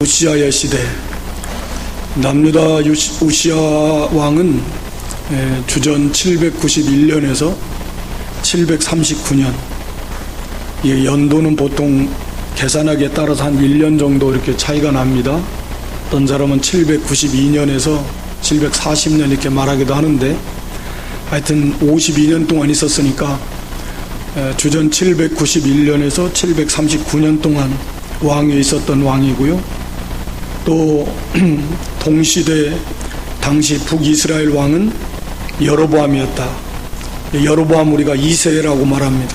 우시아의 시대, 남유다 우시아 왕은 주전 791년에서 739년, 연도는 보통 계산하기에 따라서 한 1년 정도 이렇게 차이가 납니다. 어떤 사람은 792년에서 740년 이렇게 말하기도 하는데, 하여튼 52년 동안 있었으니까 주전 791년에서 739년 동안 왕위에 있었던 왕이고요. 또 동시대 당시 북이스라엘 왕은 여로보암이었다. 여로보암 우리가 2세라고 말합니다.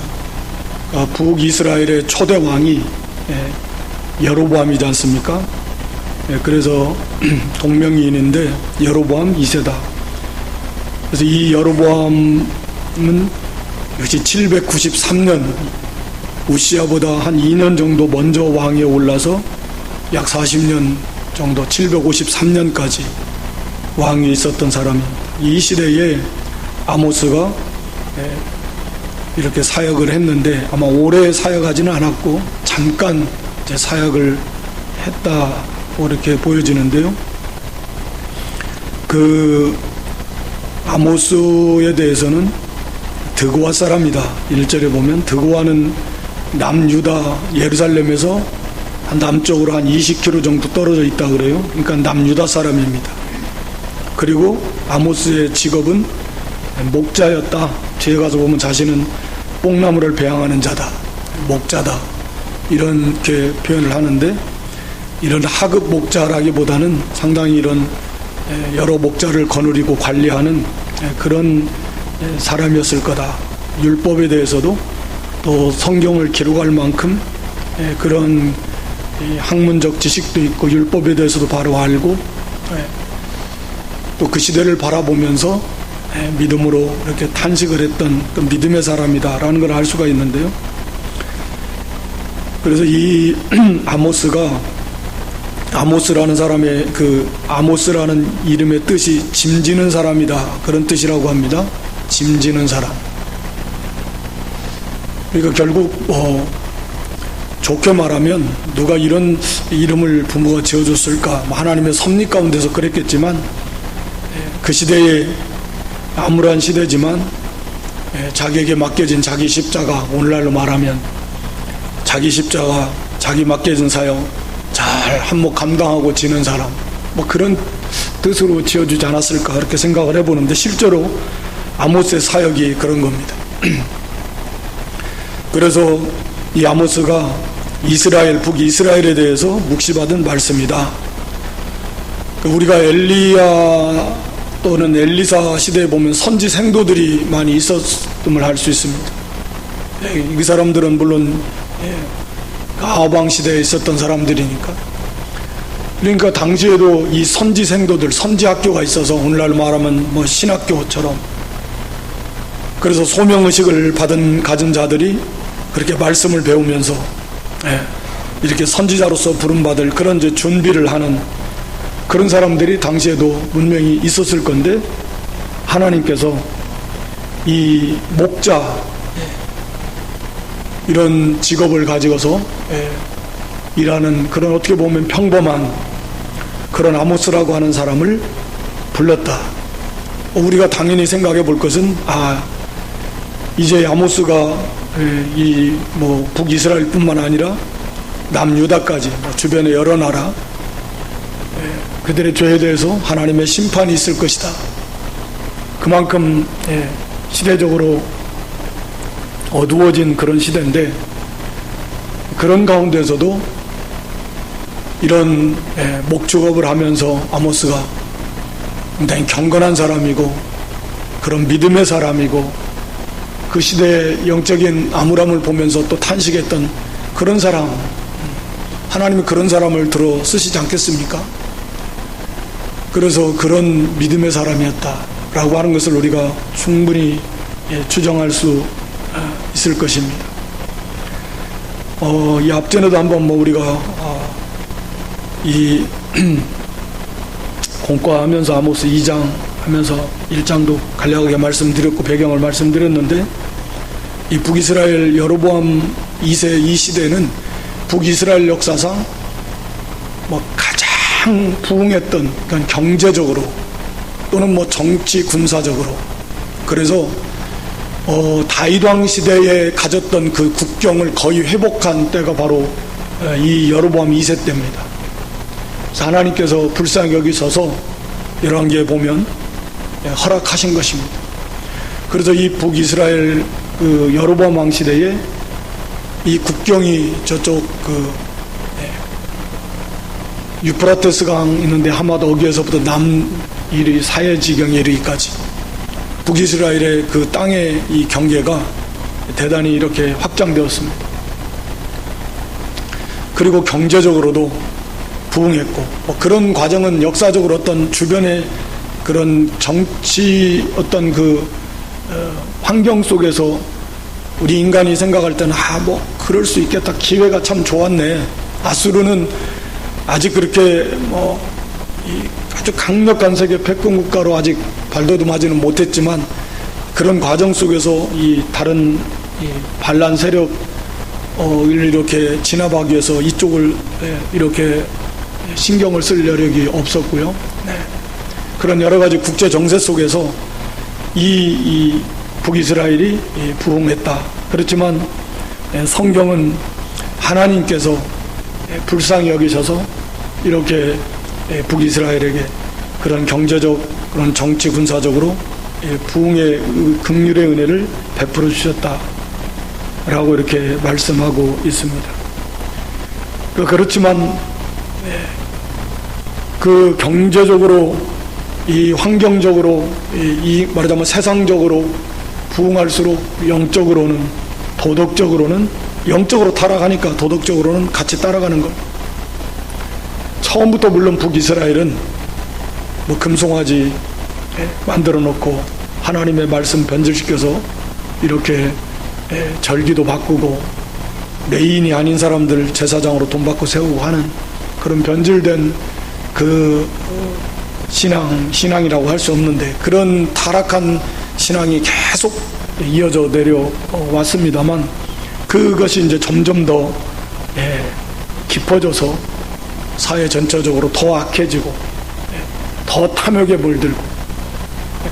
북이스라엘의 초대 왕이 여로보암이지 않습니까? 그래서 동명이인인데 여로보암 2세다. 그래서 이 여로보암은 역시 793년 우시아보다 한 2년 정도 먼저 왕위에 올라서 약 40년 정도 753년까지 왕위에 있었던 사람입니다. 이 시대에 아모스가 이렇게 사역을 했는데, 아마 오래 사역하지는 않았고 잠깐 이제 사역을 했다고 이렇게 보여지는데요. 그 아모스에 대해서는 드고아 사람이다. 1절에 보면 드고아는 남유다 예루살렘에서 남쪽으로 한 20km 정도 떨어져 있다 그래요. 그러니까 남유다 사람입니다. 그리고 아모스의 직업은 목자였다. 뒤에 가서 보면 자신은 뽕나무를 배양하는 자다, 목자다, 이렇게 표현을 하는데, 이런 하급 목자라기보다는 상당히 이런 여러 목자를 거느리고 관리하는 그런 사람이었을 거다. 율법에 대해서도 또 성경을 기록할 만큼 그런 학문적 지식도 있고 율법에 대해서도 바로 알고, 또 그 시대를 바라보면서 믿음으로 이렇게 탄식을 했던 그 믿음의 사람이다라는 걸 알 수가 있는데요. 그래서 이 아모스라는 사람의 그 아모스라는 이름의 뜻이 짐지는 사람이다, 그런 뜻이라고 합니다. 짐지는 사람. 그러니까 결국 좋게 말하면 누가 이런 이름을 부모가 지어줬을까? 하나님의 섭리 가운데서 그랬겠지만, 그 시대에 암울한 시대지만 자기에게 맡겨진 자기 십자가, 오늘날로 말하면 자기 십자가, 자기 맡겨진 사역 잘 한몫 감당하고 지는 사람, 그런 뜻으로 지어주지 않았을까, 그렇게 생각을 해보는데, 실제로 아모스의 사역이 그런 겁니다. 그래서 이 아모스가 북이스라엘에 대해서 묵시받은 말씀이다. 우리가 엘리야 또는 엘리사 시대에 보면 선지 생도들이 많이 있었음을 알 수 있습니다. 이 사람들은 물론 아하방 시대에 있었던 사람들이니까. 그러니까 당시에도 이 선지 생도들, 선지 학교가 있어서 오늘날 말하면 신학교처럼, 그래서 소명의식을 가진 자들이 그렇게 말씀을 배우면서 이렇게 선지자로서 부름받을 그런 이제 준비를 하는 그런 사람들이 당시에도 분명히 있었을 건데, 하나님께서 이 목자, 이런 직업을 가지고서 일하는 그런, 어떻게 보면 평범한 그런 아모스라고 하는 사람을 불렀다. 우리가 당연히 생각해 볼 것은, 이제 아모스가 북이스라엘 뿐만 아니라 남유다까지 주변의 여러 나라, 그들의 죄에 대해서 하나님의 심판이 있을 것이다. 그만큼 시대적으로 어두워진 그런 시대인데, 그런 가운데서도 이런 목축업을 하면서 아모스가 굉장히 경건한 사람이고 그런 믿음의 사람이고, 그 시대의 영적인 암울함을 보면서 또 탄식했던 그런 사람, 하나님이 그런 사람을 들어 쓰시지 않겠습니까? 그래서 그런 믿음의 사람이었다라고 하는 것을 우리가 충분히 추정할 수 있을 것입니다. 이 앞전에도 한번 우리가 이 공과하면서 아모스 2장 하면서 1장도 간략하게 말씀드렸고 배경을 말씀드렸는데, 이 북이스라엘 여로보암 2세 이 시대는 북이스라엘 역사상 뭐 가장 부흥했던, 그러니까 경제적으로 또는 뭐 정치 군사적으로. 그래서 다윗 왕 시대에 가졌던 그 국경을 거의 회복한 때가 바로 이 여로보암 2세 때입니다. 그래서 하나님께서 불쌍히 여기셔서 열왕기에 보면 허락하신 것입니다. 그래서 이 북이스라엘 그 여로보암 왕 시대에 이 국경이 저쪽 그 유프라테스 강 있는데 하마도 거기에서부터 이르 사해 지경에 이르기까지 북이스라엘의 그 땅의 이 경계가 대단히 이렇게 확장되었습니다. 그리고 경제적으로도 부흥했고, 뭐 그런 과정은 역사적으로 어떤 주변의 그런 정치 어떤 그 환경 속에서 우리 인간이 생각할 때는 뭐 그럴 수 있겠다, 기회가 참 좋았네, 아수르는 아직 그렇게 아주 강력한 세계 패권 국가로 아직 발돋움하지는 못했지만 그런 과정 속에서 이 다른 이 반란 세력을 이렇게 진압하기 위해서 이쪽을 이렇게 신경을 쓸 여력이 없었고요. 그런 여러 가지 국제 정세 속에서 이 북이스라엘이 부흥했다. 그렇지만 성경은 하나님께서 불쌍히 여기셔서 이렇게 북이스라엘에게 그런 경제적, 그런 정치 군사적으로 부흥의 긍휼의 은혜를 베풀어 주셨다라고 이렇게 말씀하고 있습니다. 그렇지만 그 경제적으로, 이 환경적으로, 이 말하자면 세상적으로 부흥할수록 영적으로는, 도덕적으로는, 영적으로 타락하니까 도덕적으로는 같이 따라가는 것. 처음부터 물론 북이스라엘은 뭐 금송아지 만들어 놓고 하나님의 말씀 변질시켜서 이렇게 절기도 바꾸고 레인이 아닌 사람들 제사장으로 돈 받고 세우고 하는 그런 변질된 그 신앙이라고 할 수 없는데, 그런 타락한 신앙이 계속 이어져 내려왔습니다만 그것이 이제 점점 더 깊어져서 사회 전체적으로 더 악해지고 더 탐욕에 물들고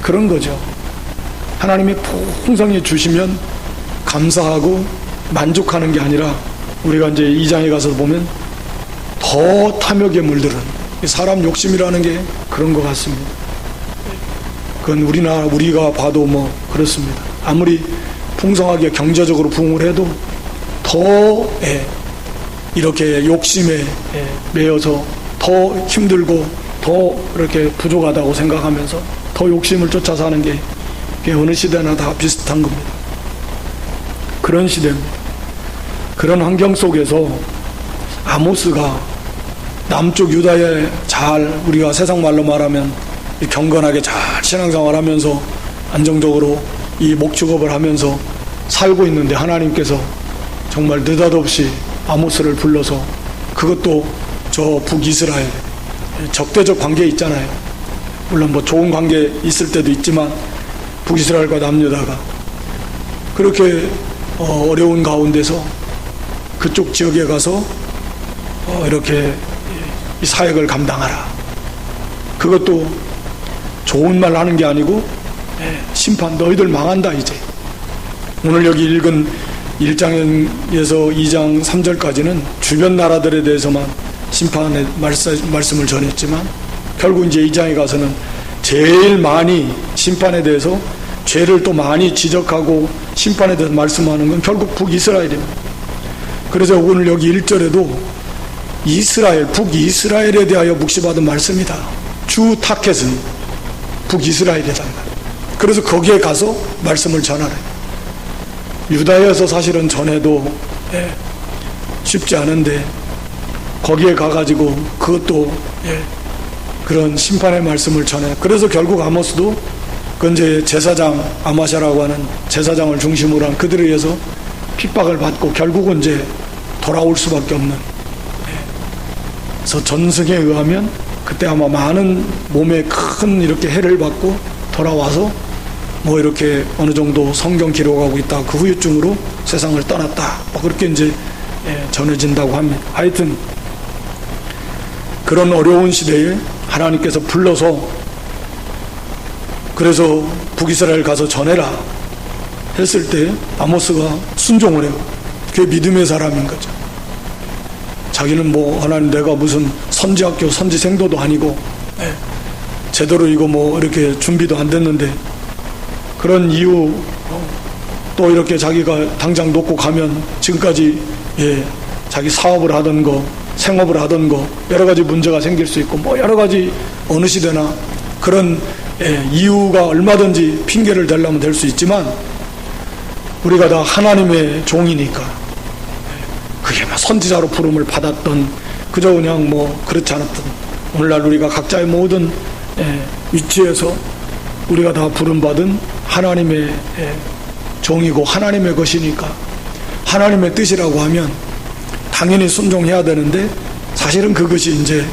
그런 거죠. 하나님이 풍성히 주시면 감사하고 만족하는 게 아니라 우리가 이제 2장에 가서 보면 더 탐욕에 물들은 사람 욕심이라는 게 그런 것 같습니다. 그건 우리가 봐도 뭐 그렇습니다. 아무리 풍성하게 경제적으로 부흥을 해도 더 이렇게 욕심에 매여서 더 힘들고 더 이렇게 부족하다고 생각하면서 더 욕심을 쫓아 사는 게 어느 시대나 다 비슷한 겁니다. 그런 시대입니다. 그런 환경 속에서 아모스가 남쪽 유다에 잘, 우리가 세상 말로 말하면 경건하게 잘 신앙생활하면서 안정적으로 이 목축업을 하면서 살고 있는데 하나님께서 정말 느닷없이 아모스를 불러서, 그것도 저 북이스라엘 적대적 관계에 있잖아요. 물론 뭐 좋은 관계 있을 때도 있지만 북이스라엘과 남유다가 그렇게 어려운 가운데서 그쪽 지역에 가서 이렇게 이 사역을 감당하라. 그것도 좋은 말 하는 게 아니고 심판, 너희들 망한다 이제. 오늘 여기 읽은 1장에서 2장 3절까지는 주변 나라들에 대해서만 심판의 말씀을 전했지만 결국 이제 2장에 가서는 제일 많이 심판에 대해서, 죄를 또 많이 지적하고 심판에 대해서 말씀하는 건 결국 북이스라엘입니다. 그래서 오늘 여기 1절에도 북이스라엘에 대하여 묵시받은 말씀이다. 주 타켓은 북이스라엘이다. 그래서 거기에 가서 말씀을 전하라. 유다에서 사실은 전해도 쉽지 않은데 거기에 가가지고 그것도 그런 심판의 말씀을 전해. 그래서 결국 아모스도 그 이제 제사장 아마샤라고 하는 제사장을 중심으로 한 그들에 의해서 핍박을 받고 결국은 이제 돌아올 수밖에 없는. 그래서 전승에 의하면 그때 아마 많은 몸에 큰 이렇게 해를 받고 돌아와서 뭐 이렇게 어느 정도 성경 기록하고 있다. 그 후유증으로 세상을 떠났다. 뭐 그렇게 이제 전해진다고 합니다. 하여튼 그런 어려운 시대에 하나님께서 불러서 그래서 북이스라엘 가서 전해라 했을 때 아모스가 순종을 해요. 그게 믿음의 사람인 거죠. 자기는 뭐 하나님 내가 무슨 선지학교 선지생도도 아니고 제대로 이거 뭐 이렇게 준비도 안 됐는데 그런 이유 또 이렇게 자기가 당장 놓고 가면 지금까지 자기 사업을 하던 거 생업을 하던 거 여러 가지 문제가 생길 수 있고 뭐 여러 가지 어느 시대나 그런 이유가 얼마든지 핑계를 대려면 될 수 있지만 우리가 다 하나님의 종이니까 그게 막 선지자로 부름을 받았던 그저 그냥 뭐 그렇지 않았던 오늘날 우리가 각자의 모든 위치에서 우리가 다 부름받은 하나님의 종이고 하나님의 것이니까 하나님의 뜻이라고 하면 당연히 순종해야 되는데 사실은 그것이 이제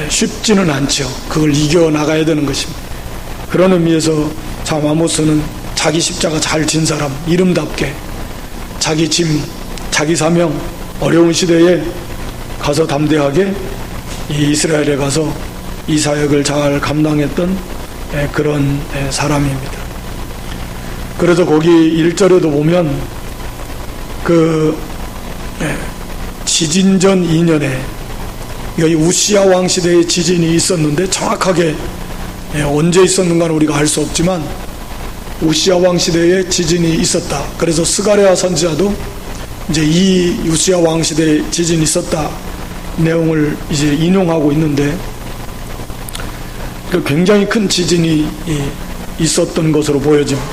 쉽지는 않죠. 그걸 이겨나가야 되는 것입니다. 그런 의미에서 참 아모스는 자기 십자가 잘 진 사람, 이름답게 자기 짐, 자기 사명, 어려운 시대에 가서 담대하게 이 이스라엘에 가서 이 사역을 잘 감당했던 그런 사람입니다. 그래서 거기 1절에도 보면 그 지진전 2년에 여기 우시야 왕 시대에 지진이 있었는데 정확하게 언제 있었는가는 우리가 알 수 없지만 우시야 왕 시대에 지진이 있었다. 그래서 스가랴 선지자도 이제 이 우시야 왕 시대에 지진이 있었다 내용을 이제 인용하고 있는데 굉장히 큰 지진이 있었던 것으로 보여집니다.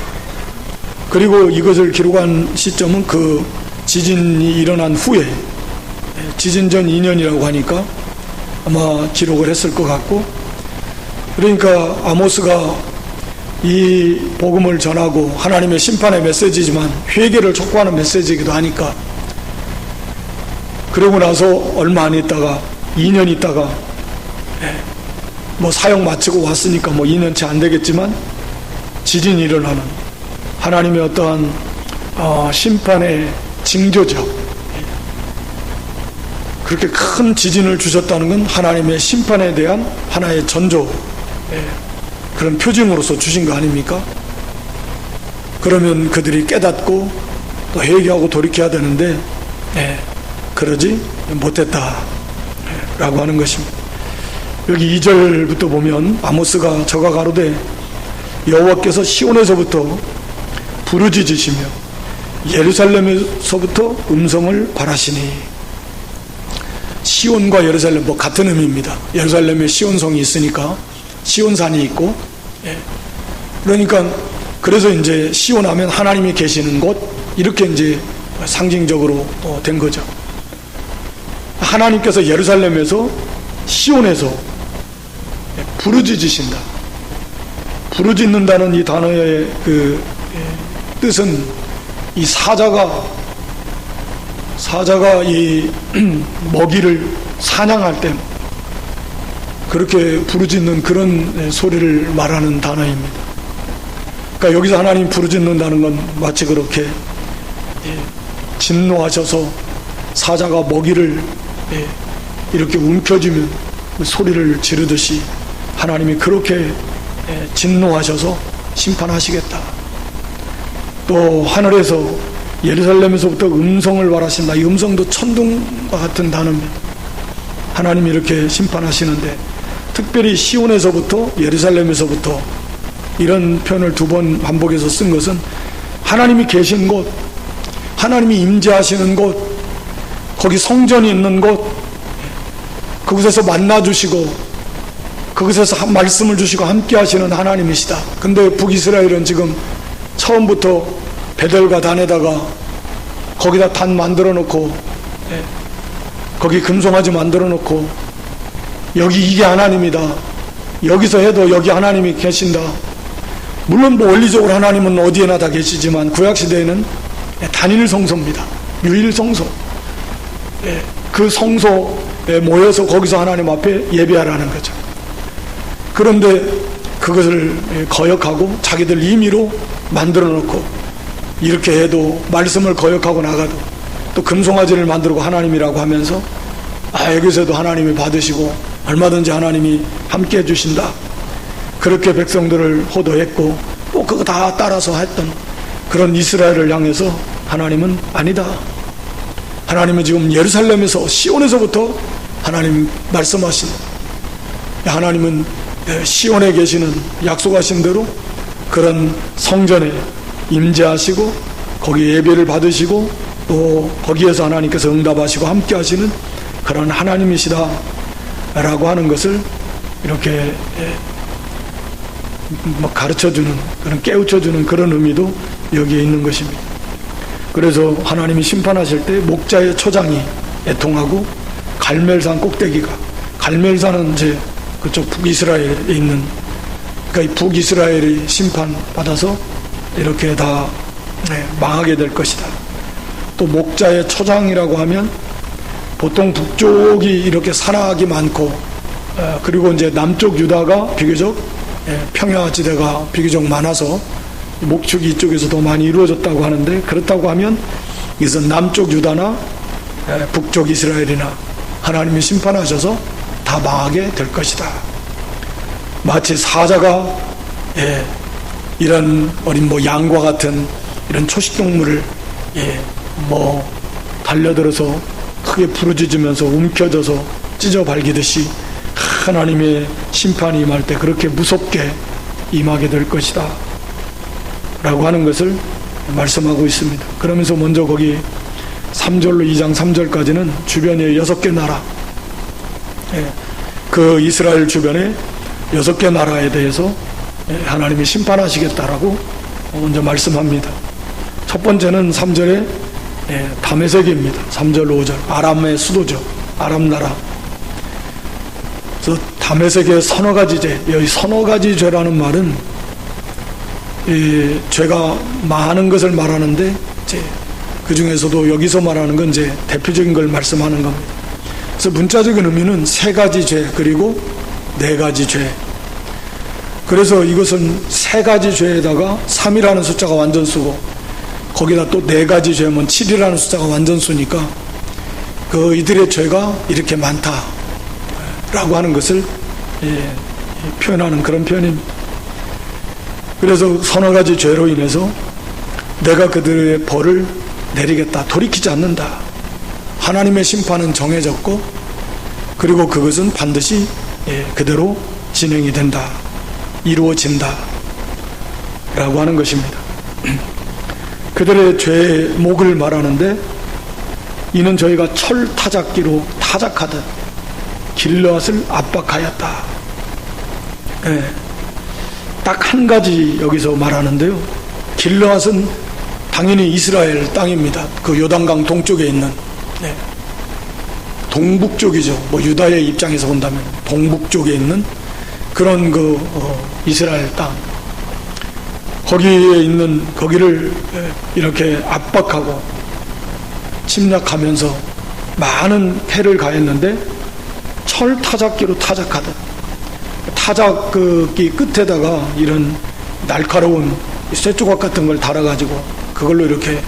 그리고 이것을 기록한 시점은 그 지진이 일어난 후에 지진 전 2년이라고 하니까 아마 기록을 했을 것 같고 그러니까 아모스가 이 복음을 전하고 하나님의 심판의 메시지지만 회개를 촉구하는 메시지이기도 하니까 그러고 나서 얼마 안 있다가 2년 있다가 뭐 사역 마치고 왔으니까 뭐 2년치 안 되겠지만 지진이 일어나는 하나님의 어떠한 심판의 징조죠. 그렇게 큰 지진을 주셨다는 건 하나님의 심판에 대한 하나의 전조 그런 표징으로서 주신 거 아닙니까? 그러면 그들이 깨닫고 또 회개하고 돌이켜야 되는데 그러지 못했다 라고 하는 것입니다. 여기 2절부터 보면 아모스가 저가 가로되 여호와께서 시온에서부터 부르짖으시며 예루살렘에서부터 음성을 발하시니 시온과 예루살렘 뭐 같은 의미입니다. 예루살렘에 시온성이 있으니까 시온산이 있고 그러니까 그래서 이제 시온하면 하나님이 계시는 곳 이렇게 이제 상징적으로 된 거죠. 하나님께서 예루살렘에서 시온에서 부르짖으신다. 부르짖는다는 이 단어의 그 뜻은 이 사자가 이 먹이를 사냥할 때 그렇게 부르짖는 그런 소리를 말하는 단어입니다. 그러니까 여기서 하나님 부르짖는다는 건 마치 그렇게 진노하셔서 사자가 먹이를 이렇게 움켜쥐면 소리를 지르듯이 하나님이 그렇게 진노하셔서 심판하시겠다. 또 하늘에서 예루살렘에서부터 음성을 발하신다. 이 음성도 천둥과 같은 단어입니다. 하나님이 이렇게 심판하시는데 특별히 시온에서부터 예루살렘에서부터 이런 표현을 2번 반복해서 쓴 것은 하나님이 계신 곳, 하나님이 임재하시는 곳, 거기 성전이 있는 곳, 그곳에서 만나주시고 그곳에서 말씀을 주시고 함께 하시는 하나님이시다. 근데 북이스라엘은 지금 처음부터 베델과 단에다가 거기다 단 만들어 놓고 거기 금송아지 만들어 놓고 여기 이게 하나님이다. 여기서 해도 여기 하나님이 계신다. 물론 뭐 원리적으로 하나님은 어디에나 다 계시지만 구약시대에는 단일 성소입니다. 유일 성소. 그 성소에 모여서 거기서 하나님 앞에 예배하라는 거죠. 그런데 그것을 거역하고 자기들 임의로 만들어 놓고 이렇게 해도 말씀을 거역하고 나가도 또 금송아지를 만들고 하나님이라고 하면서 여기서도 하나님이 받으시고 얼마든지 하나님이 함께 해주신다. 그렇게 백성들을 호도했고 또 그거 다 따라서 했던 그런 이스라엘을 향해서 하나님은 아니다. 하나님은 지금 예루살렘에서 시온에서부터 하나님 말씀하신, 하나님은 시온에 계시는 약속하신 대로 그런 성전에 임재하시고 거기 예배를 받으시고 또 거기에서 하나님께서 응답하시고 함께 하시는 그런 하나님이시다 라고 하는 것을 이렇게 가르쳐주는, 그런 깨우쳐주는 그런 의미도 여기에 있는 것입니다. 그래서 하나님이 심판하실 때 목자의 초장이 애통하고 갈멜산 꼭대기가, 갈멜산은 이제 그쪽 북이스라엘에 있는, 그러니까 북이스라엘이 심판받아서 이렇게 다 망하게 될 것이다. 또 목자의 초장이라고 하면 보통 북쪽이 이렇게 산악이 많고 그리고 이제 남쪽 유다가 비교적 평야지대가 비교적 많아서 목축이 이쪽에서 더 많이 이루어졌다고 하는데, 그렇다고 하면 이것은 남쪽 유다나 북쪽 이스라엘이나 하나님이 심판하셔서 다 망하게 될 것이다. 마치 사자가 이런 어린 양과 같은 이런 초식동물을 달려들어서 크게 부르짖으면서 움켜져서 찢어 발기듯이 하나님의 심판이 임할 때 그렇게 무섭게 임하게 될 것이다 라고 하는 것을 말씀하고 있습니다. 그러면서 먼저 거기 3절로 2장 3절까지는 주변에 6개 나라, 그 이스라엘 주변에 6개 나라에 대해서 하나님이 심판하시겠다라고 먼저 말씀합니다. 첫 번째는 3절에 다메섹입니다. 3절 5절 아람의 수도죠. 아람 나라. 그래서 다메섹의 서너 가지 죄, 여기 서너 가지 죄라는 말은 죄가 많은 것을 말하는데 그 중에서도 여기서 말하는 건 이제 대표적인 걸 말씀하는 겁니다. 그래서 문자적인 의미는 3가지 죄 그리고 4가지 죄. 그래서 이것은 3가지 죄에다가 3이라는 숫자가 완전수고 거기다 또 4가지 죄면 7이라는 숫자가 완전수니까 그 이들의 죄가 이렇게 많다라고 하는 것을 표현하는 그런 표현입니다. 그래서 서너 가지 죄로 인해서 내가 그들의 벌을 내리겠다, 돌이키지 않는다. 하나님의 심판은 정해졌고 그리고 그것은 반드시 그대로 진행이 된다, 이루어진다 라고 하는 것입니다. 그들의 죄의 목을 말하는데, 이는 저희가 철 타작기로 타작하듯 길르앗을 압박하였다. 딱 한 가지 여기서 말하는데요, 길르앗은 당연히 이스라엘 땅입니다. 그 요단강 동쪽에 있는 동북쪽이죠. 유다의 입장에서 본다면 동북쪽에 있는 그런 이스라엘 땅, 거기에 있는, 거기를 이렇게 압박하고 침략하면서 많은 패를 가했는데, 철 타작기로 타작하듯, 타작기 끝에다가 이런 날카로운 쇠조각 같은 걸 달아가지고 그걸로 이렇게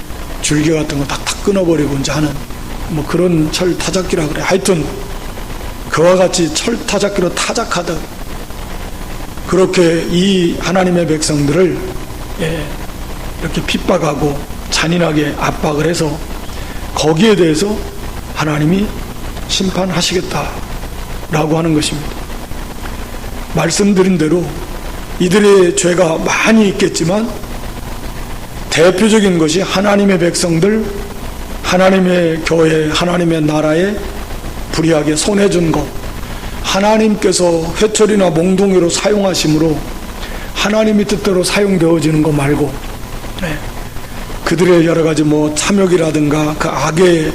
줄기 같은 거 탁탁 끊어버리고 이제 하는 그런 철 타작기라 그래. 하여튼 그와 같이 철 타작기로 타작하듯 그렇게 이 하나님의 백성들을 이렇게 핍박하고 잔인하게 압박을 해서 거기에 대해서 하나님이 심판하시겠다라고 하는 것입니다. 말씀드린 대로 이들의 죄가 많이 있겠지만 대표적인 것이 하나님의 백성들, 하나님의 교회, 하나님의 나라에 불의하게 손해준 것, 하나님께서 회초리나 몽둥이로 사용하심으로 하나님의 뜻대로 사용되어지는 것 말고 그들의 여러 가지 탐욕이라든가 그 악의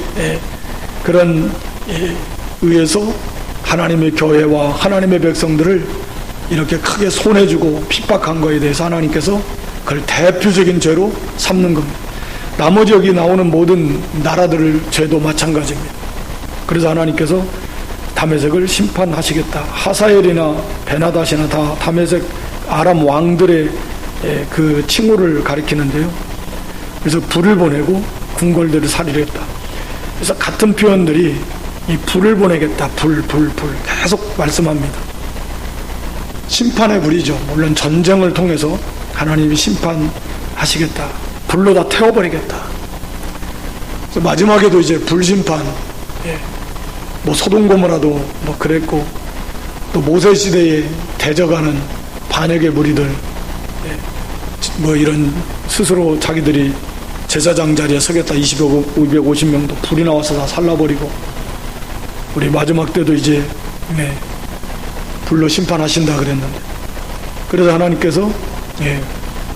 그런 의해서 하나님의 교회와 하나님의 백성들을 이렇게 크게 손해주고 핍박한 것에 대해서 하나님께서 그걸 대표적인 죄로 삼는 겁니다. 나머지 여기 나오는 모든 나라들의 죄도 마찬가지입니다. 그래서 하나님께서 다메섹을 심판하시겠다. 하사엘이나 베나닷이나 다 다메섹 아람 왕들의 그 칭호를 가리키는데요. 그래서 불을 보내고 궁궐들을 살리겠다. 그래서 같은 표현들이 이 불을 보내겠다, 불 계속 말씀합니다. 심판의 불이죠. 물론 전쟁을 통해서 하나님이 심판하시겠다. 불로 다 태워버리겠다. 그래서 마지막에도 이제 불심판, 뭐 소돔고모라도 뭐 그랬고, 또 모세 시대에 대적하는 반역의 무리들, 뭐 이런 스스로 자기들이 제사장 자리에 서겠다 250명도 불이 나와서 다 살라버리고, 우리 마지막 때도 이제 불로 심판하신다 그랬는데, 그래서 하나님께서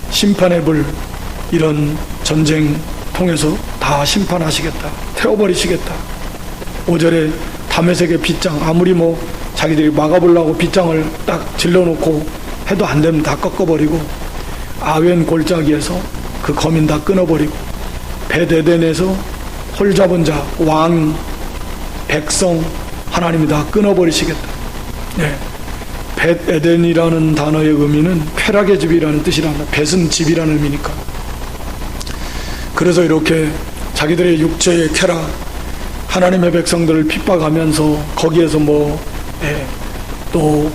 심판의 불, 이런 전쟁 통해서 다 심판하시겠다, 태워버리시겠다. 5절에 다메섹의 빗장, 아무리 뭐 자기들이 막아보려고 빗장을 딱 질러놓고 해도 안 되면 다 꺾어버리고, 아웬 골짜기에서 그 거민 다 끊어버리고, 벳에덴에서 홀 잡은 자, 왕, 백성 하나님이 다 끊어버리시겠다. 벳에덴이라는 단어의 의미는 쾌락의 집이라는 뜻이란다. 벳은 집이라는 의미니까. 그래서 이렇게 자기들의 육체의 쾌락, 하나님의 백성들을 핍박하면서 거기에서 또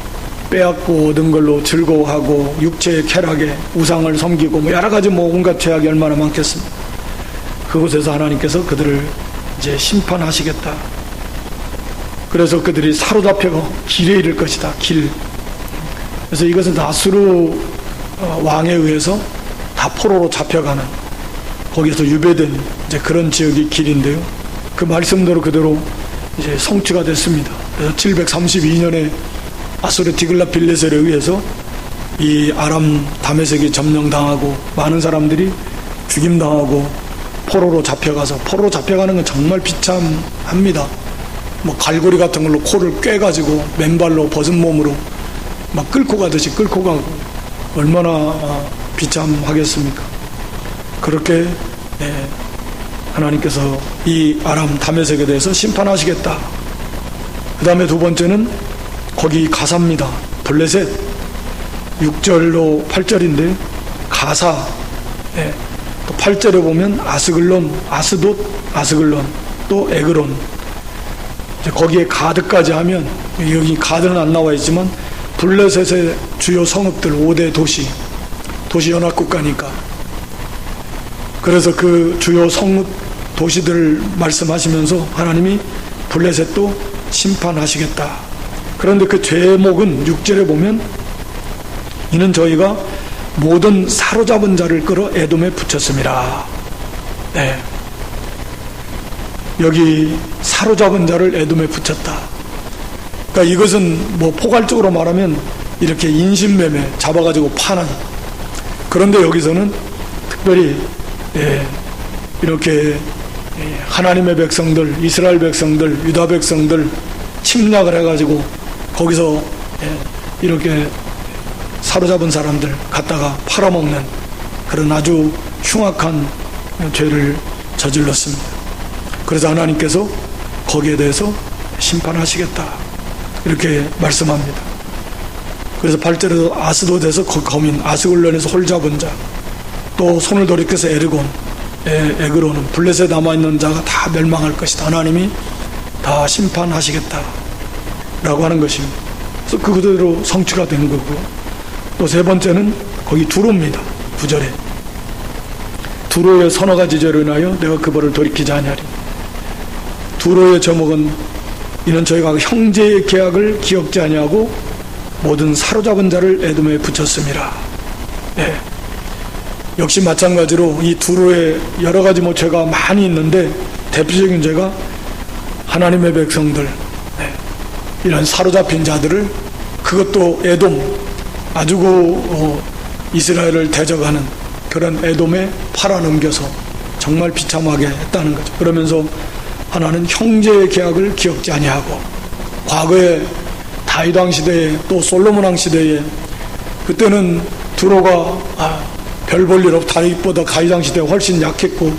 빼앗고 얻은 걸로 즐거워하고, 육체의 쾌락에 우상을 섬기고, 뭐 여러 가지 온갖 죄악이 얼마나 많겠습니까? 그곳에서 하나님께서 그들을 이제 심판하시겠다. 그래서 그들이 사로잡혀가 길에 이를 것이다. 길. 그래서 이것은 아수르 왕에 의해서 다 포로로 잡혀가는, 거기에서 유배된 이제 그런 지역이 길인데요. 그 말씀대로 그대로 이제 성취가 됐습니다. 그래서 732년에 아수르 디글랏빌레셀에 의해서 이 아람 다메섹이 점령당하고, 많은 사람들이 죽임당하고 포로로 잡혀가서, 포로로 잡혀가는 건 정말 비참합니다. 뭐 갈고리 같은 걸로 코를 꿰가지고 맨발로 벗은 몸으로 막 끌고 가듯이 끌고 가고, 얼마나 비참하겠습니까? 그렇게 하나님께서 이 아람 다메섹에 대해서 심판하시겠다. 그 다음에 두 번째는 거기 가사입니다. 블레셋. 6절로 8절인데 가사. 또 8절에 보면 아스글론, 아스돗, 아스글론, 또 에그론. 거기에 가드까지 하면, 여기 가드는 안 나와 있지만 블레셋의 주요 성읍들 5대 도시 연합국가니까, 그래서 그 주요 성읍 도시들 말씀하시면서 하나님이 블레셋도 심판하시겠다. 그런데 그 제목은 6절에 보면, 이는 저희가 모든 사로잡은 자를 끌어 에돔에 붙였습니다. 여기 사로잡은 자를 에돔에 붙였다. 그러니까 이것은 뭐 포괄적으로 말하면 이렇게 인신매매, 잡아가지고 파는. 그런데 여기서는 특별히 이렇게 하나님의 백성들, 이스라엘 백성들, 유다 백성들 침략을 해가지고 거기서 이렇게 사로잡은 사람들 갖다가 팔아먹는 그런 아주 흉악한 죄를 저질렀습니다. 그래서 하나님께서 거기에 대해서 심판하시겠다, 이렇게 말씀합니다. 그래서 8절에도 아스돗에서 거민, 아스글론에서 홀 잡은 자, 또 손을 돌이켜서 에그론은 블레셋에 남아있는 자가 다 멸망할 것이다. 하나님이 다 심판하시겠다 라고 하는 것입니다. 그래서 그대로 성취가 된 거고, 또 세 번째는 거기 두로입니다. 9절에 두로의 서너 가지 죄로 인하여 내가 그 벌을 돌이키지 아니하리. 두로의 제목은 이는 저희가 형제의 계약을 기억지 아니하고 모든 사로잡은 자를 에돔에 붙였습니다. 역시 마찬가지로 이 두로의 여러 가지 죄가 많이 있는데, 대표적인 죄가 하나님의 백성들, 이런 사로잡힌 자들을, 그것도 에돔, 아주 이스라엘을 대적하는 그런 에돔에 팔아넘겨서 정말 비참하게 했다는 거죠. 그러면서 하나는 형제의 계약을 기억지 아니하고, 과거에 다윗 왕 시대에 또 솔로몬 왕 시대에, 그때는 두로가 별 볼 일 없고 다윗보다 다윗 왕 시대에 훨씬 약했고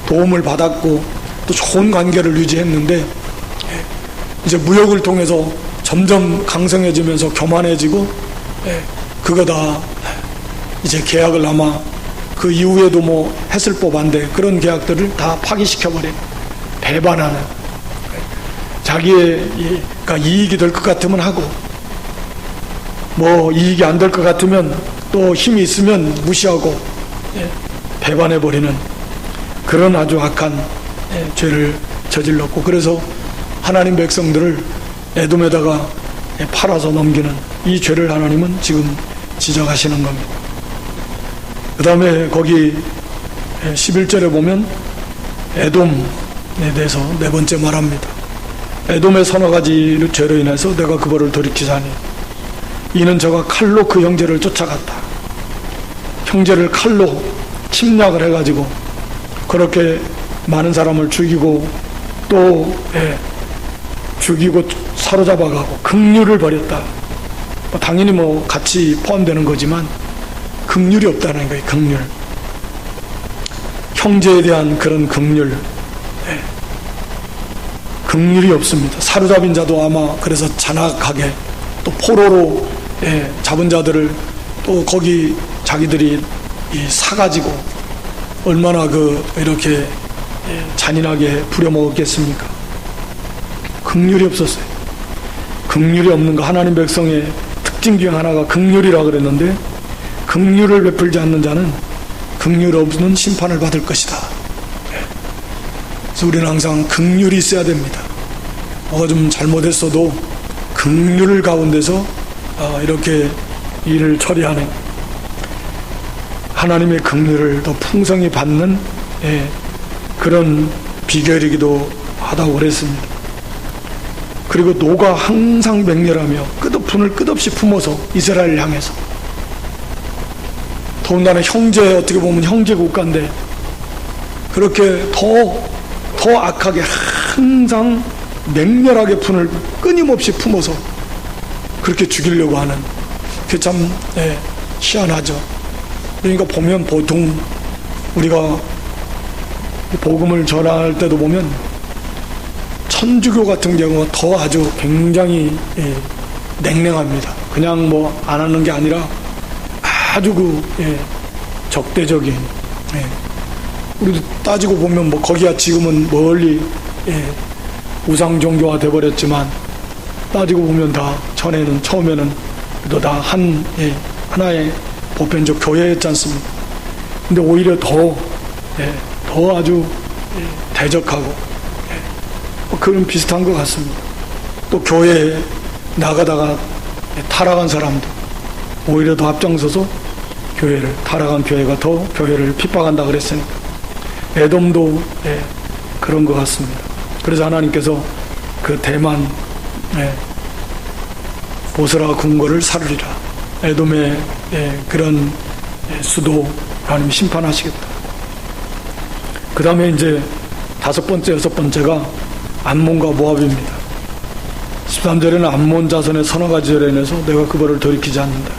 도움을 받았고 또 좋은 관계를 유지했는데, 이제 무역을 통해서 점점 강성해지면서 교만해지고, 그거 다 이제 계약을 아마 그 이후에도 했을 법한데 그런 계약들을 다 파기시켜버린, 배반하는. 자기가 이익이 될 것 같으면 하고, 뭐 이익이 안 될 것 같으면 또 힘이 있으면 무시하고 배반해버리는 그런 아주 악한 죄를 저질렀고, 그래서 하나님 백성들을 에돔에다가 팔아서 넘기는 이 죄를 하나님은 지금 지적하시는 겁니다. 그 다음에 거기 11절에 보면 에돔에 대해서 네 번째 말합니다. 에돔의 서너 가지 죄로 인해서 내가 그거를 돌이키자니 이는 저가 칼로 그 형제를 쫓아갔다. 형제를 칼로 침략을 해가지고 그렇게 많은 사람을 죽이고 또 죽이고 사로잡아가고 긍휼을 버렸다. 당연히 뭐 같이 포함되는 거지만 긍휼이 없다는 거예요. 긍휼. 형제에 대한 그런 긍휼. 긍휼이 없습니다. 사로잡인 자도 아마 그래서 잔악하게 또 포로로 잡은 자들을 또 거기 자기들이 사가지고 얼마나 이렇게 잔인하게 부려먹었겠습니까? 긍휼이 없었어요. 긍휼이 없는 거, 하나님 백성의 특징 중 하나가 긍휼이라 그랬는데, 긍휼을 베풀지 않는 자는 긍휼 없는 심판을 받을 것이다. 그래서 우리는 항상 긍휼이 있어야 됩니다. 뭐가 좀 잘못했어도 긍휼 가운데서 이렇게 일을 처리하는, 하나님의 긍휼을 더 풍성히 받는 그런 비결이기도 하다고 그랬습니다. 그리고 노가 항상 맹렬하며 분을 끝없이 품어서 이스라엘을 향해서, 더군다나 어떻게 보면 형제 국가인데 그렇게 더 악하게 항상 맹렬하게 분을 끊임없이 품어서 그렇게 죽이려고 하는, 그게 참 희한하죠. 그러니까 보면 보통 우리가 복음을 전할 때도 보면 천주교 같은 경우가 더 아주 굉장히 냉랭합니다. 그냥 뭐 안 하는 게 아니라 아주 적대적인, 우리도 따지고 보면 뭐 거기야 지금은 멀리 우상 종교가 돼버렸지만 따지고 보면 다 처음에는 또 다 하나의 보편적 교회였지 않습니까? 근데 오히려 더 아주 대적하고 그런 비슷한 것 같습니다. 또 교회에 나가다가 타락한 사람도 오히려 더 앞장서서 타락한 교회가 더 교회를 핍박한다 그랬으니까 에돔도 그런 것 같습니다. 그래서 하나님께서 그 대만 보스라 궁궐을 사르리라, 에돔의 그런 수도 하나님 심판하시겠다. 그 다음에 이제 다섯 번째, 여섯 번째가 암몬과 모압입니다. 13절에는 암몬 자손의 서너 가지 죄로 인해서 내가 그거를 돌이키지 않는다.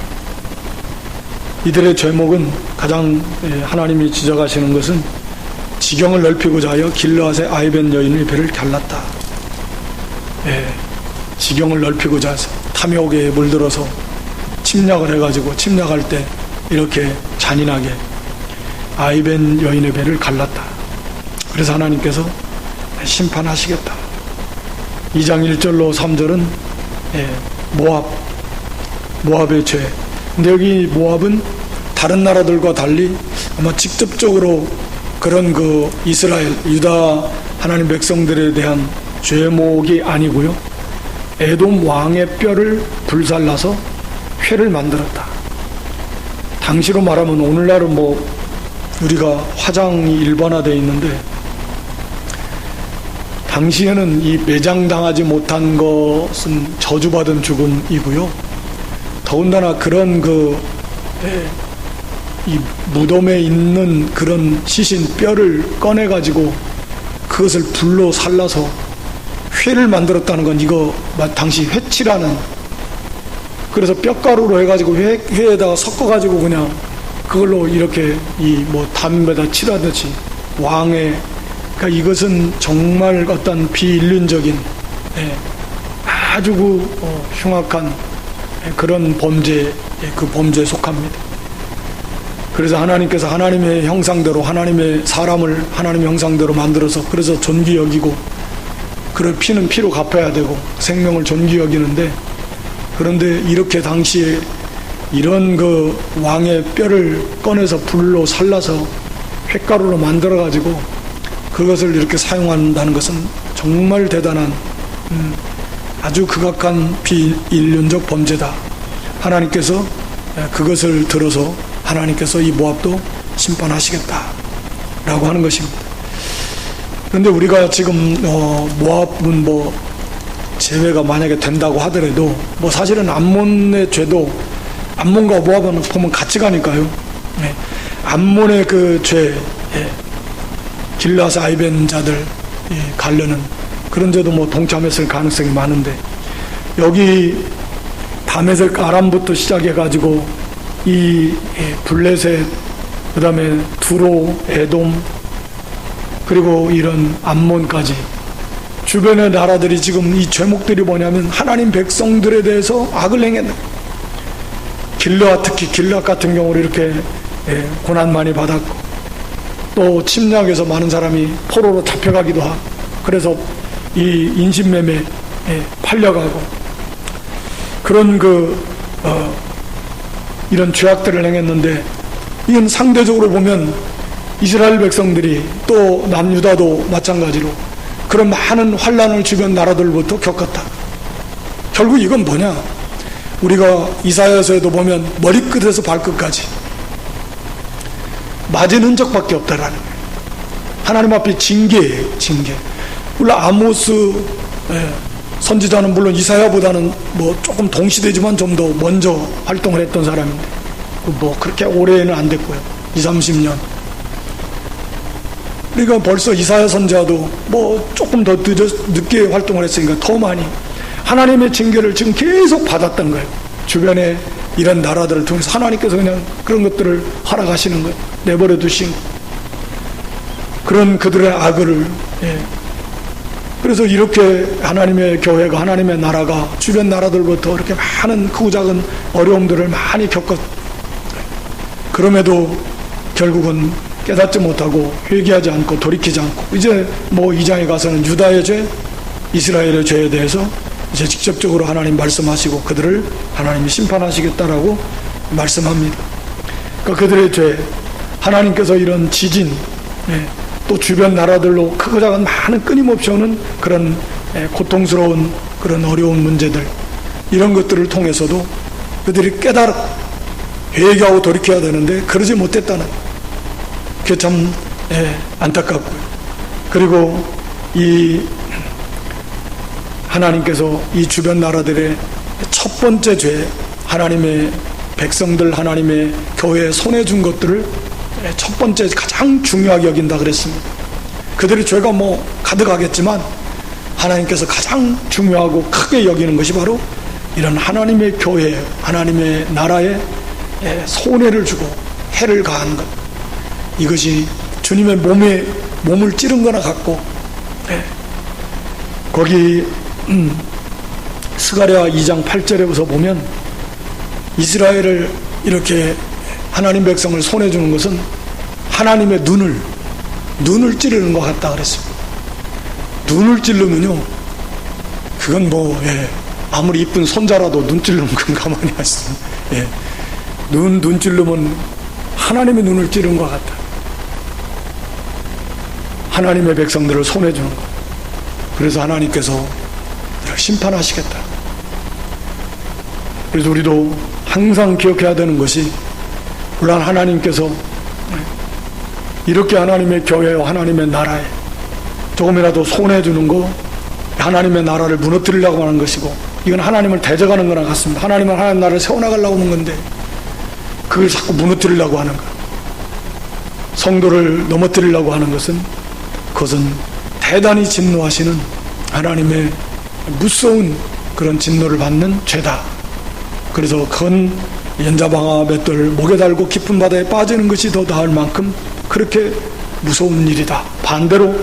이들의 죄목은 가장 하나님이 지적하시는 것은 지경을 넓히고자 하여 길르앗의 아이벤 여인의 배를 갈랐다. 지경을 넓히고자 해서 탐욕에 물들어서 침략을 해가지고 침략할 때 이렇게 잔인하게 아이벤 여인의 배를 갈랐다. 그래서 하나님께서 심판하시겠다. 2장 1절로 3절은 모압의 죄. 근데 여기 모압은 다른 나라들과 달리 아마 직접적으로 그런 이스라엘, 유다 하나님 백성들에 대한 죄목이 아니고요, 에돔 왕의 뼈를 불살라서 회를 만들었다. 당시로 말하면 오늘날은 우리가 화장이 일반화되어 있는데, 당시에는 이 매장당하지 못한 것은 저주받은 죽음이고요, 더군다나 그런 이 무덤에 있는 그런 시신 뼈를 꺼내가지고 그것을 불로 살라서 회를 만들었다는 건 이거 당시 회치라는, 그래서 뼈가루로 해가지고 회에다가 섞어가지고 그냥 그걸로 이렇게 담에다 칠하듯이 왕의, 그러니까 이것은 정말 어떤 비인륜적인 아주 흉악한 그런 범죄에 속합니다. 그래서 하나님께서 하나님의 형상대로 사람을 하나님의 형상대로 만들어서 그래서 존귀 여기고 그 피는 피로 갚아야 되고 생명을 존귀 여기는데, 그런데 이렇게 당시에 이런 그 왕의 뼈를 꺼내서 불로 살라서 횟가루로 만들어 가지고 그것을 이렇게 사용한다는 것은 정말 대단한 아주 극악한 비인륜적 범죄다. 하나님께서 그것을 들어서 하나님께서 이 모압도 심판하시겠다 라고 하는 것입니다. 그런데 우리가 지금 모압은 뭐 제외가 만약에 된다고 하더라도 뭐 사실은 암몬의 죄도 암몬과 모압은 보면 같이 가니까요. 네. 암몬의 그 죄, 길라스 아이벤 자들 가려는 그런 죄도 뭐 동참했을 가능성이 많은데, 여기 다메섹 아람부터 시작해 가지고 이 블레셋, 그 다음에 두로, 에돔, 그리고 이런 암몬까지 주변의 나라들이 지금 이 죄목들이 뭐냐면 하나님 백성들에 대해서 악을 행했는, 길르앗, 특히 길르앗 같은 경우는 이렇게 고난 많이 받았고, 또 침략에서 많은 사람이 포로로 잡혀가기도 하고, 그래서 이 인신매매에 팔려가고, 그런 이런 죄악들을 행했는데, 이건 상대적으로 보면 이스라엘 백성들이 또 남유다도 마찬가지로 그런 많은 환난을 주변 나라들로부터 겪었다. 결국 이건 뭐냐? 우리가 이사야서에도 보면 머리끝에서 발끝까지 맞은 흔적밖에 없다라는 거예요. 하나님 앞에 징계예요, 징계. 물론 아모스 선지자는 물론 이사야보다는 뭐 조금 동시대지만 좀 더 먼저 활동을 했던 사람인데, 뭐 그렇게 오래는 안 됐고요. 20-30년. 그러니까 벌써 이사야 선지자도 뭐 조금 더 늦게 활동을 했으니까 더 많이 하나님의 징계를 지금 계속 받았던 거예요. 주변에 이런 나라들을 통해서 하나님께서 그냥 그런 것들을 허락하시는 거예요. 내버려 두신 그런 그들의 악을. 그래서 이렇게 하나님의 교회가, 하나님의 나라가 주변 나라들부터 이렇게 많은 크고 작은 어려움들을 많이 겪었. 그럼에도 결국은 깨닫지 못하고 회개하지 않고 돌이키지 않고, 이제 뭐 2장에 가서는 유다의 죄, 이스라엘의 죄에 대해서 이제 직접적으로 하나님 말씀하시고 그들을 하나님이 심판하시겠다라고 말씀합니다. 그러니까 그들의 죄, 하나님께서 이런 지진, 또 주변 나라들로 크고 작은 많은 끊임없이 오는 그런 고통스러운 그런 어려운 문제들, 이런 것들을 통해서도 그들이 깨달아 회개하고 돌이켜야 되는데 그러지 못했다는, 그게 참 안타깝고요. 그리고 이 하나님께서 이 주변 나라들의 첫 번째 죄, 하나님의 백성들, 하나님의 교회에 손해 준 것들을 첫 번째 가장 중요하게 여긴다 그랬습니다. 그들의 죄가 뭐 가득하겠지만 하나님께서 가장 중요하고 크게 여기는 것이 바로 이런 하나님의 교회, 하나님의 나라에 손해를 주고 해를 가한 것, 이것이 주님의 몸을 찌른 거나 같고, 거기 스가랴 2장 8절에서 보면 이스라엘을 이렇게 하나님 백성을 손해주는 것은 하나님의 눈을 찌르는 것 같다 그랬습니다. 눈을 찌르면요, 그건 뭐 아무리 이쁜 손자라도 눈 찌르면 그건 가만히 하시죠. 눈 찌르면 하나님의 눈을 찌른 것 같다. 하나님의 백성들을 손해주는 것. 그래서 하나님께서 심판하시겠다. 그래서 우리도 항상 기억해야 되는 것이, 물론 하나님께서 이렇게 하나님의 교회와 하나님의 나라에 조금이라도 손해주는 거, 하나님의 나라를 무너뜨리려고 하는 것이고, 이건 하나님을 대적하는 거나 같습니다. 하나님은 하나님 나라를 세워나가려고 하는 건데 그걸 자꾸 무너뜨리려고 하는 것, 성도를 넘어뜨리려고 하는 것은, 그것은 대단히 진노하시는 하나님의 무서운 그런 진노를 받는 죄다. 그래서 큰 연자방아 맷돌 목에 달고 깊은 바다에 빠지는 것이 더 나을 만큼 그렇게 무서운 일이다. 반대로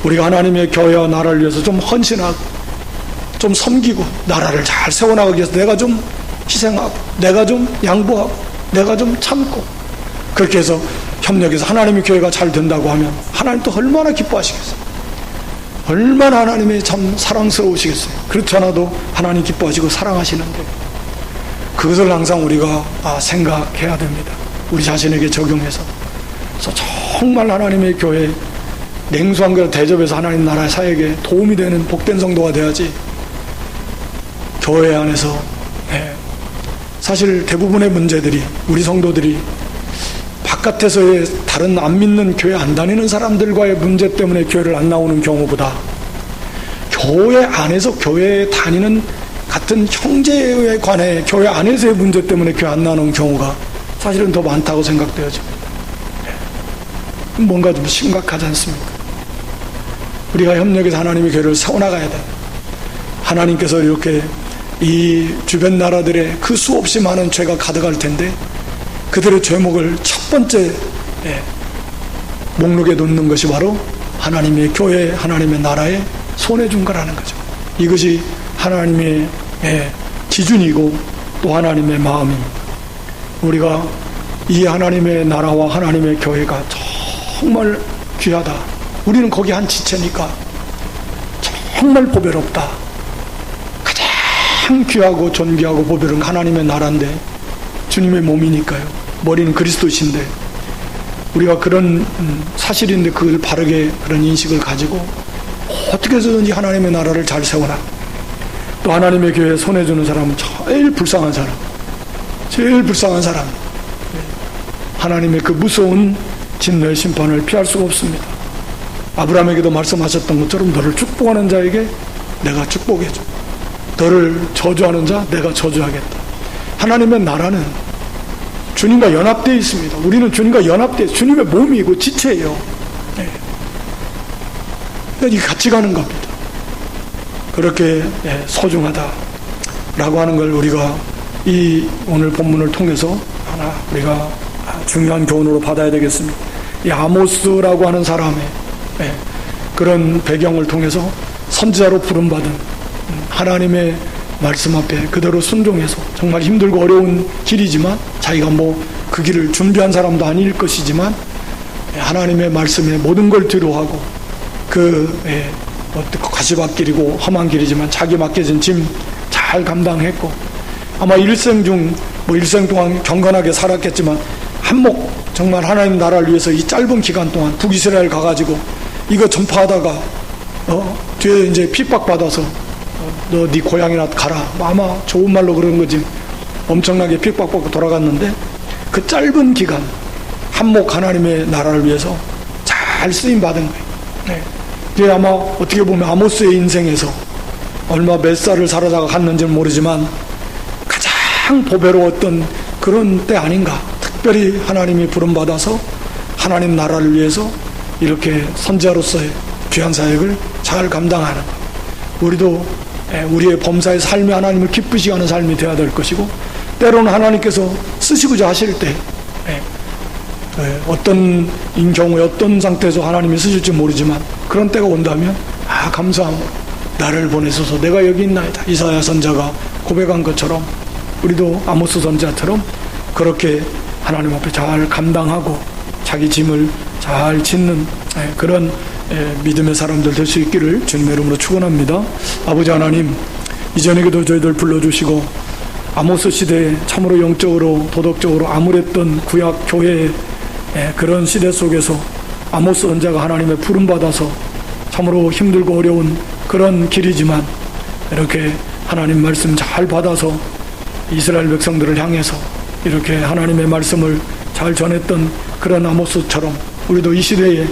우리가 하나님의 교회와 나라를 위해서 좀 헌신하고 좀 섬기고 나라를 잘 세워나가기 위해서 내가 좀 희생하고 내가 좀 양보하고 내가 좀 참고, 그렇게 해서 협력해서 하나님의 교회가 잘 된다고 하면 하나님 또 얼마나 기뻐하시겠어요. 얼마나 하나님이 참 사랑스러우시겠어요. 그렇지 않아도 하나님 기뻐하시고 사랑하시는데 그것을 항상 우리가 생각해야 됩니다. 우리 자신에게 적용해서. 그래서 정말 하나님의 교회 냉수한 걸 대접해서 하나님 나라의 사역에 도움이 되는 복된 성도가 돼야지. 교회 안에서 사실 대부분의 문제들이 우리 성도들이 바깥에서의 다른 안 믿는 교회 안 다니는 사람들과의 문제 때문에 교회를 안 나오는 경우보다 교회 안에서 교회에 다니는 같은 형제에 관해 교회 안에서의 문제 때문에 교회 안 나오는 경우가 사실은 더 많다고 생각되어집니다. 뭔가 좀 심각하지 않습니까? 우리가 협력해서 하나님의 교회를 세워나가야 돼. 하나님께서 이렇게 이 주변 나라들의 그 수없이 많은 죄가 가득할 텐데 그들의 죄목을 첫 번째 목록에 놓는 것이 바로 하나님의 교회, 하나님의 나라에 손해 준 거라는 거죠. 이것이 하나님의 기준이고 또 하나님의 마음입니다. 우리가 이 하나님의 나라와 하나님의 교회가 정말 귀하다. 우리는 거기 한 지체니까 정말 보배롭다. 가장 귀하고 존귀하고 보배로운 하나님의 나라인데 주님의 몸이니까요. 머리는 그리스도이신데 우리가 그런 사실인데 그걸 바르게 그런 인식을 가지고 어떻게 해서든지 하나님의 나라를 잘 세워라. 또 하나님의 교회에 손해주는 사람은 제일 불쌍한 사람, 제일 불쌍한 사람. 하나님의 그 무서운 진노의 심판을 피할 수가 없습니다. 아브라함에게도 말씀하셨던 것처럼 너를 축복하는 자에게 내가 축복해줘, 너를 저주하는 자 내가 저주하겠다. 하나님의 나라는 주님과 연합되어 있습니다. 우리는 주님과 연합되어 주님의 몸이고 지체예요. 이게 같이 가는 겁니다. 그렇게 소중하다라고 하는 걸 우리가 이 오늘 본문을 통해서 하나 우리가 중요한 교훈으로 받아야 되겠습니다. 이 아모스라고 하는 사람의 그런 배경을 통해서 선지자로 부름받은 하나님의 말씀 앞에 그대로 순종해서 정말 힘들고 어려운 길이지만 자기가 그 길을 준비한 사람도 아닐 것이지만 하나님의 말씀에 모든 걸 뒤로하고 가시밭길이고 험한 길이지만 자기 맡겨진 짐 잘 감당했고 아마 일생 동안 경건하게 살았겠지만 한몫 정말 하나님 나라를 위해서 이 짧은 기간 동안 북이스라엘 가가지고 이거 전파하다가 뒤에 이제 핍박받아서 너 네 고향이나 가라. 아마 좋은 말로 그런 거지. 엄청나게 핍박받고 돌아갔는데 그 짧은 기간 한몫 하나님의 나라를 위해서 잘 쓰임받은 거예요. 그게 아마 어떻게 보면 아모스의 인생에서 얼마 몇 살을 살아다가 갔는지는 모르지만 가장 보배로웠던 그런 때 아닌가. 특별히 하나님이 부름받아서 하나님 나라를 위해서 이렇게 선지자로서의 귀한 사역을 잘 감당하는 것. 우리도 우리의 범사의 삶이 하나님을 기쁘시게 하는 삶이 되어야 될 것이고 때로는 하나님께서 쓰시고자 하실 때 어떤 경우에 어떤 상태에서 하나님이 쓰실지 모르지만 그런 때가 온다면 감사함으로 나를 보내소서 내가 여기 있나이다. 이사야 선자가 고백한 것처럼 우리도 아모스 선자처럼 그렇게 하나님 앞에 잘 감당하고 자기 짐을 잘 짓는 그런 믿음의 사람들 될 수 있기를 주님의 이름으로 축원합니다. 아버지 하나님, 이전에도 저희들 불러주시고 아모스 시대에 참으로 영적으로 도덕적으로 암울했던 구약 교회의 그런 시대 속에서 아모스 선자가 하나님의 부름받아서 참으로 힘들고 어려운 그런 길이지만 이렇게 하나님 말씀 잘 받아서 이스라엘 백성들을 향해서 이렇게 하나님의 말씀을 잘 전했던 그런 아모스처럼 우리도 이 시대에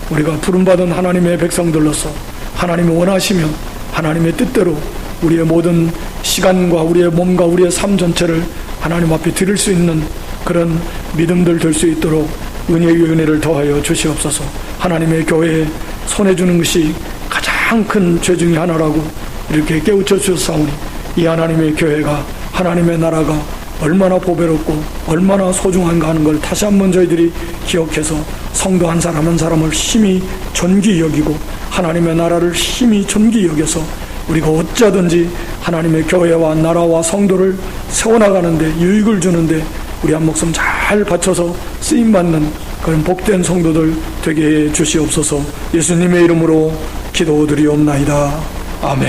우리가 부름받은 하나님의 백성들로서 하나님이 원하시면 하나님의 뜻대로 우리의 모든 시간과 우리의 몸과 우리의 삶 전체를 하나님 앞에 드릴 수 있는 그런 믿음들 될 수 있도록 은혜의 은혜를 더하여 주시옵소서. 하나님의 교회에 손해주는 것이 가장 큰 죄 중에 하나라고 이렇게 깨우쳐 주셨사오니 이 하나님의 교회가 하나님의 나라가 얼마나 보배롭고 얼마나 소중한가 하는 걸 다시 한번 저희들이 기억해서 성도 한 사람 한 사람을 힘이 존귀히 여기고 하나님의 나라를 힘이 존귀히 여겨서 우리가 어찌하든지 하나님의 교회와 나라와 성도를 세워나가는데 유익을 주는데 우리 한 목숨 잘 바쳐서 쓰임받는 그런 복된 성도들 되게 해 주시옵소서. 예수님의 이름으로 기도드리옵나이다. 아멘.